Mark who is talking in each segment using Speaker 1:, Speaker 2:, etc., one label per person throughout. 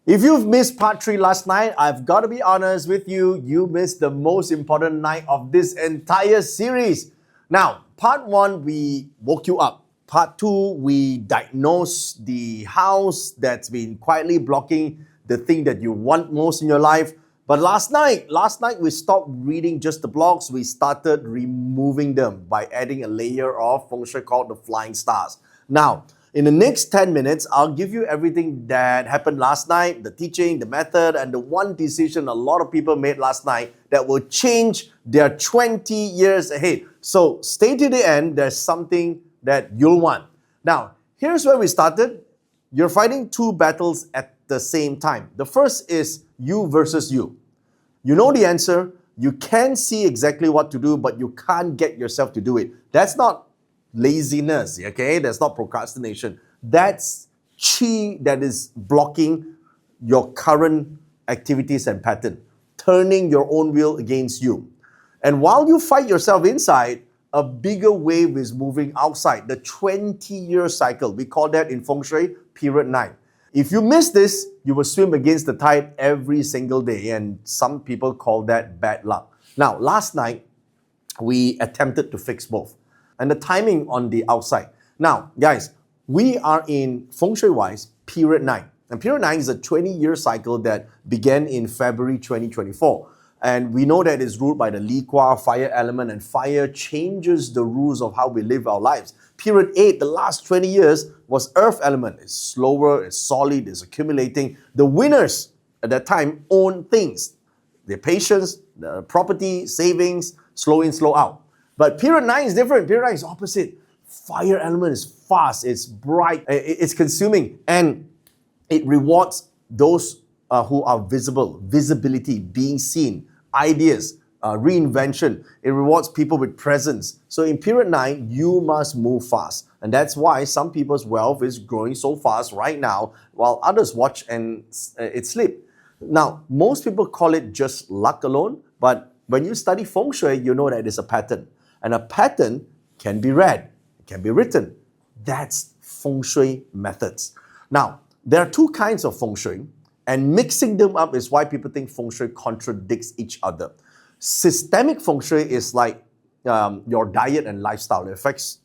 Speaker 1: If you've missed part 3 last night, I've got to be honest with you, you missed the most important night of this entire series. Now, part 1, we woke you up. Part 2, we diagnosed the house that's been quietly blocking the thing that you want most in your life. But last night we stopped reading just the blocks. We started removing them by adding a layer of Feng Shui called the flying stars. Now, in the next 10 minutes, I'll give you everything that happened last night, the teaching, the method, and the one decision a lot of people made last night that will change their 20 years ahead. So stay to the end, there's something that you'll want. Now, here's where we started. You're fighting 2 battles at the same time. The first is you versus you. You know the answer, you can see exactly what to do, but you can't get yourself to do it. That's not laziness, okay? That's not procrastination. That's chi that is blocking your current activities and pattern, turning your own will against you. And while you fight yourself inside, a bigger wave is moving outside, the 20-year cycle. We call that in Feng Shui, period 9. If you miss this, you will swim against the tide every single day, and some people call that bad luck. Now, last night, we attempted to fix both. And the timing on the outside. Now, guys, we are in Feng Shui-wise, period 9. And period 9 is a 20-year cycle that began in February 2024. And we know that it's ruled by the Li Qua fire element, and fire changes the rules of how we live our lives. Period 8, the last 20 years, was earth element. It's slower, it's solid, it's accumulating. The winners at that time own things. Their patience, the property, savings, slow in, slow out. But period 9 is different. Period 9 is opposite. Fire element is fast, it's bright, it's consuming, and it rewards those who are visible, visibility, being seen, ideas, reinvention. It rewards people with presence. So in period 9, you must move fast. And that's why some people's wealth is growing so fast right now, while others watch and it slip. Now, most people call it just luck alone, but when you study Feng Shui, you know that it's a pattern. And a pattern can be read, it can be written. That's Feng Shui methods. Now, there are 2 kinds of Feng Shui, and mixing them up is why people think Feng Shui contradicts each other. Systemic Feng Shui is like your diet and lifestyle. It affects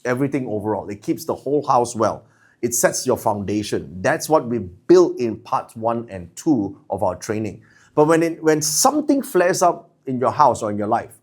Speaker 1: everything overall. It keeps the whole house well. It sets your foundation. That's what we built in parts 1 and 2 of our training. But when something flares up in your house or in your life,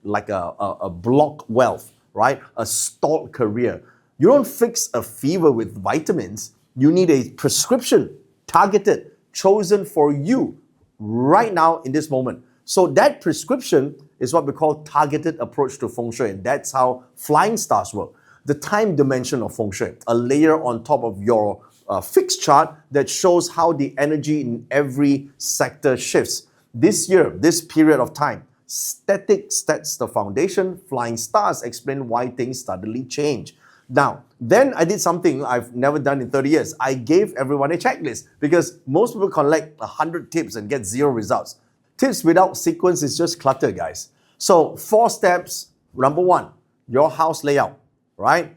Speaker 1: like a blocked wealth, right? A stalled career. You don't fix a fever with vitamins. You need a prescription, targeted, chosen for you right now in this moment. So that prescription is what we call targeted approach to Feng Shui, and that's how flying stars work. The time dimension of Feng Shui, a layer on top of your fixed chart that shows how the energy in every sector shifts. This year, this period of time, static sets the foundation, flying stars explain why things suddenly change. Now, then I did something I've never done in 30 years. I gave everyone a checklist because most people collect 100 tips and get 0 results. Tips without sequence is just clutter, guys. So 4 steps. Number 1, your house layout, right?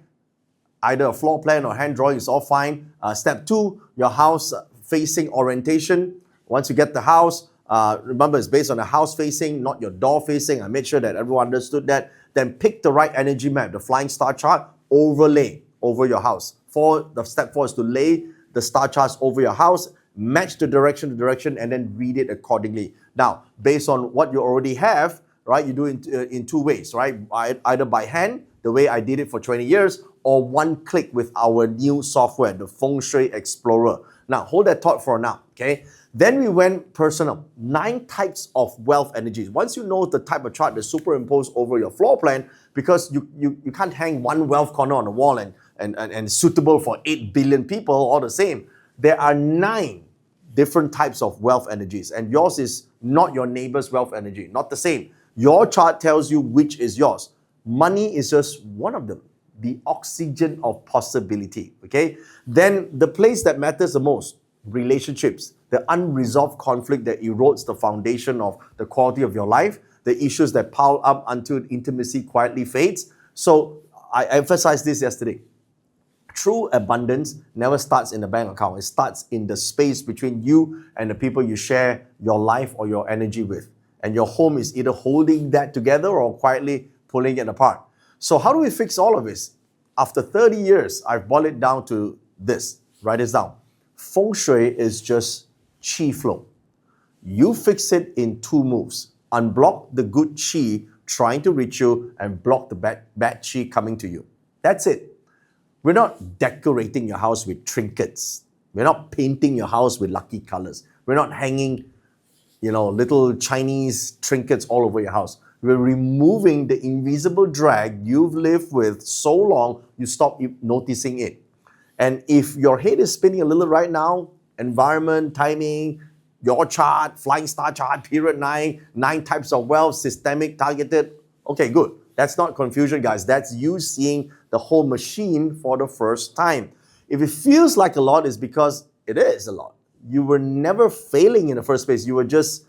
Speaker 1: Either a floor plan or hand drawing is all fine. Step 2, your house facing orientation. Once you get the house, remember, it's based on the house facing, not your door facing. I made sure that everyone understood that. Then pick the right energy map, the flying star chart, overlay over your house. Step 4 is to lay the star charts over your house, match the direction to direction, and then read it accordingly. Now, based on what you already have, right, you do it in 2 ways, right? Either by hand, the way I did it for 20 years, or one click with our new software, the Feng Shui Explorer. Now, hold that thought for now, okay? Then we went personal. 9 types of wealth energies. Once you know the type of chart that's superimposed over your floor plan, because you can't hang one wealth corner on the wall and suitable for 8 billion people all the same. There are 9 different types of wealth energies, and yours is not your neighbor's wealth energy, not the same. Your chart tells you which is yours. Money is just one of them, the oxygen of possibility, okay? Then the place that matters the most, relationships, the unresolved conflict that erodes the foundation of the quality of your life, the issues that pile up until intimacy quietly fades. So I emphasized this yesterday. True abundance never starts in the bank account. It starts in the space between you and the people you share your life or your energy with. And your home is either holding that together or quietly pulling it apart. So how do we fix all of this? After 30 years, I've boiled it down to this. Write this down. Feng Shui is just qi flow. You fix it in 2 moves. Unblock the good qi trying to reach you and block the bad qi coming to you. That's it. We're not decorating your house with trinkets. We're not painting your house with lucky colors. We're not hanging, little Chinese trinkets all over your house. We're removing the invisible drag you've lived with so long, you stop noticing it. And if your head is spinning a little right now, environment, timing, your chart, flying star chart, period 9 types of wealth, systemic, targeted, okay, good. That's not confusion, guys. That's you seeing the whole machine for the first time. If it feels like a lot, it's because it is a lot. You were never failing in the first place. You just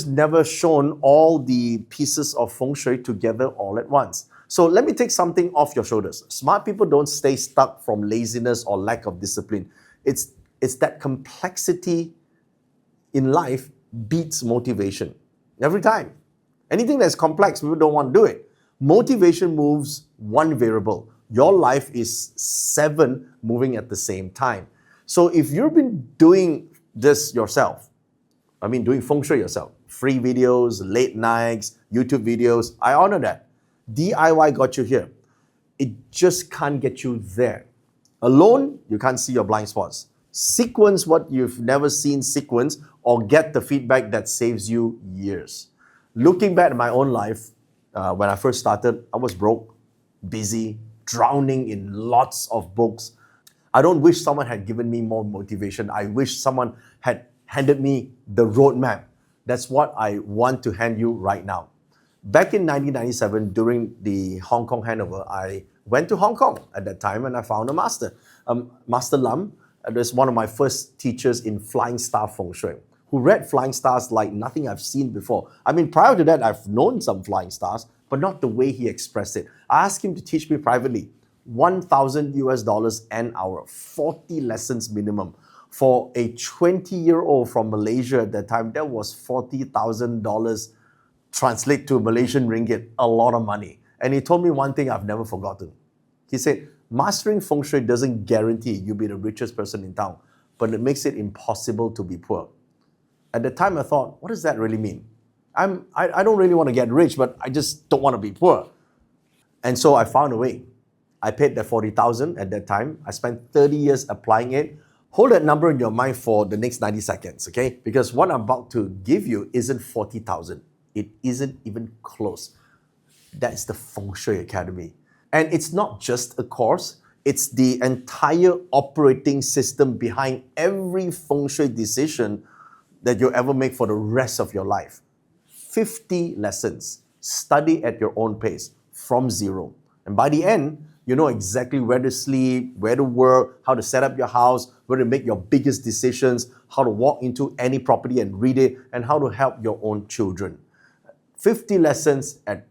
Speaker 1: never shown all the pieces of Feng Shui together all at once. So let me take something off your shoulders. Smart people don't stay stuck from laziness or lack of discipline. It's that complexity in life beats motivation. Every time. Anything that's complex, people don't want to do it. Motivation moves one variable. Your life is 7 moving at the same time. So if you've been doing this yourself, doing Feng Shui yourself, free videos, late nights, YouTube videos, I honor that. DIY got you here. It just can't get you there. Alone, you can't see your blind spots. Sequence what you've never seen sequence or get the feedback that saves you years. Looking back at my own life, when I first started, I was broke, busy, drowning in lots of books. I don't wish someone had given me more motivation. I wish someone had handed me the roadmap. That's what I want to hand you right now. Back in 1997, during the Hong Kong handover, I went to Hong Kong at that time and I found a master. Master Lam was one of my first teachers in Flying Star Feng Shui, who read flying stars like nothing I've seen before. Prior to that, I've known some flying stars, but not the way he expressed it. I asked him to teach me privately, $1,000 an hour, 40 lessons minimum. For a 20-year-old from Malaysia at that time, that was $40,000, translate to Malaysian ringgit, a lot of money. And he told me one thing I've never forgotten. He said, mastering Feng Shui doesn't guarantee you'll be the richest person in town, but it makes it impossible to be poor. At the time, I thought, what does that really mean? I don't really want to get rich, but I just don't want to be poor. And so I found a way. I paid that $40,000 at that time. I spent 30 years applying it. Hold that number in your mind for the next 90 seconds, okay? Because what I'm about to give you isn't 40,000. It isn't even close. That's the Feng Shui Academy. And it's not just a course, it's the entire operating system behind every Feng Shui decision that you'll ever make for the rest of your life. 50 lessons. Study at your own pace from zero. And by the end, you know exactly where to sleep, where to work, how to set up your house, where to make your biggest decisions, how to walk into any property and read it, and how to help your own children. 50 lessons at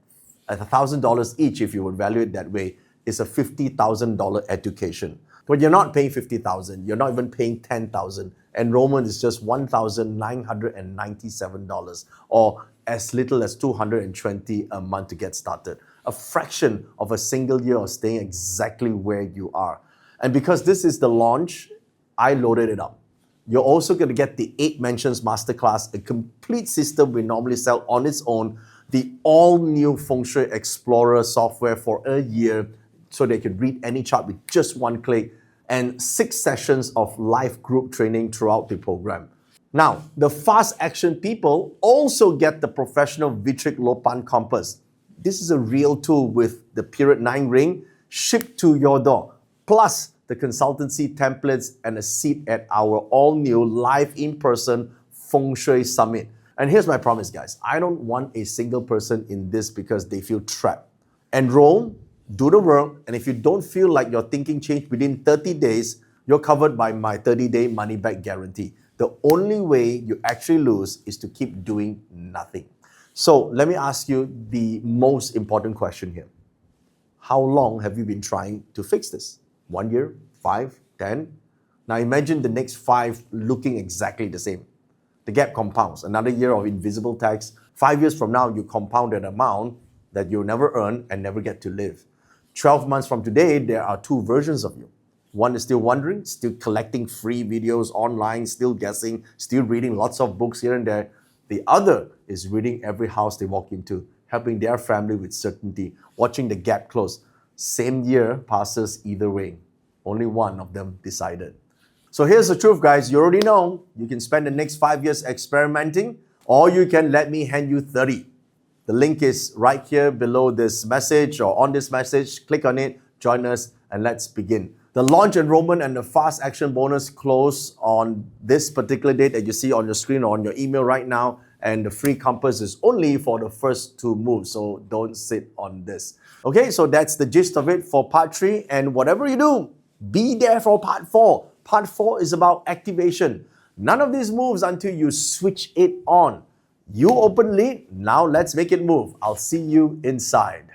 Speaker 1: $1,000 each, if you would value it that way, is a $50,000 education. But you're not paying $50,000. You're not even paying $10,000. Enrollment is just $1,997, or as little as $220 a month to get started. A fraction of a single year of staying exactly where you are. And because this is the launch, I loaded it up. You're also going to get the 8 Mentions Masterclass, a complete system we normally sell on its own, the all-new Feng Shui Explorer software for a year, so they can read any chart with just one click, and 6 sessions of live group training throughout the program. Now, the fast action people also get the professional Vitric Lopan compass. This is a real tool with the period 9 ring shipped to your door, plus the consultancy templates and a seat at our all-new live in-person Feng Shui Summit. And here's my promise, guys. I don't want a single person in this because they feel trapped. Enroll, do the work, and if you don't feel like your thinking changed within 30 days, you're covered by my 30-day money-back guarantee. The only way you actually lose is to keep doing nothing. So let me ask you the most important question here. How long have you been trying to fix this? 1 year, 5, 10. Now imagine the next 5 looking exactly the same. The gap compounds. Another year of invisible tax. 5 years from now, you compound an amount that you'll never earn and never get to live. 12 months from today, there are 2 versions of you. One is still wondering, still collecting free videos online, still guessing, still reading lots of books here and there. The other is reading every house they walk into, helping their family with certainty, watching the gap close. Same year passes either way. Only one of them decided. So here's the truth, guys. You already know you can spend the next 5 years experimenting, or you can let me hand you 30. The link is right here below this message or on this message. Click on it, join us, and let's begin. The launch enrollment and the fast action bonus close on this particular date that you see on your screen or on your email right now. And the free compass is only for the first 2 moves, so don't sit on this. Okay, so that's the gist of it for part 3. And whatever you do, be there for part 4. Part 4 is about activation. None of these moves until you switch it on. You open lead, now let's make it move. I'll see you inside.